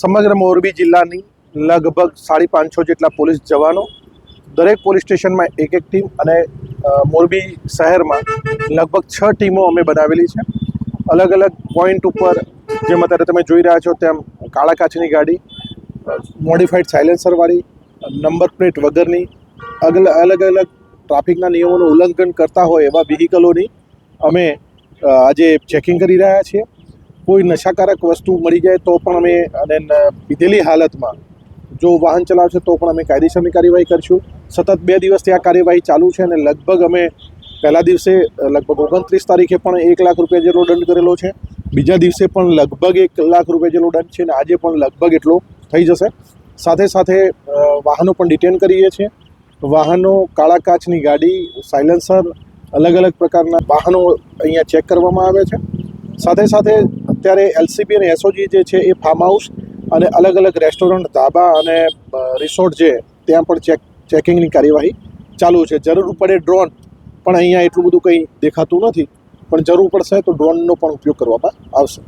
સમગ્ર મોરબી જિલ્લાની લગભગ 550 જેટલા પોલીસ જવાનો, દરેક પોલીસ સ્ટેશનમાં એક એક ટીમ અને મોરબી શહેરમાં લગભગ 6 ટીમો અમે બનાવેલી છે. અલગ અલગ પોઈન્ટ ઉપર જેમ અત્યારે તમે જોઈ રહ્યા છો તેમ કાળા કાચની ગાડી, મોડિફાઈડ સાયલેન્સરવાળી, નંબર પ્લેટ વગરની, અલગ અલગ ટ્રાફિકના નિયમોનું ઉલ્લંઘન કરતા હોય એવા વ્હીકલોની અમે આજે ચેકિંગ કરી રહ્યા છીએ. કોઈ નશાકારક વસ્તુ મળી જાય તો પણ અમે અને પીધેલી હાલતમાં જો વાહન ચલાવશે તો પણ અમે કાયદેસરની કાર્યવાહી કરીશું. સતત 2 દિવસથી આ કાર્યવાહી ચાલુ છે અને લગભગ અમે પહેલા દિવસે લગભગ 29 તારીખે પણ 1 લાખ રૂપિયા જેટલો દંડ કરેલો છે. બીજા દિવસે પણ લગભગ 1 લાખ રૂપિયા જેટલો દંડ છે અને આજે પણ લગભગ એટલો થઈ જશે. સાથે સાથે વાહનો પણ ડિટેન કરીએ છીએ. વાહનો, કાળા કાચની ગાડી, સાયલેન્સર, અલગ અલગ પ્રકારના વાહનો અહીંયા ચેક કરવામાં આવે છે. સાથે સાથે અત્યારે LCB અને SOG જે છે એ ફાર્મ હાઉસ અને અલગ અલગ રેસ્ટોરન્ટ, ધાબા અને રિસોર્ટ છે ત્યાં પણ ચેકિંગની કાર્યવાહી ચાલુ છે. જરૂર પડે ડ્રોન, પણ અહીંયા એટલું બધું કંઈ દેખાતું નથી, પણ જરૂર પડશે તો ડ્રોનનો પણ ઉપયોગ કરવામાં આવશે.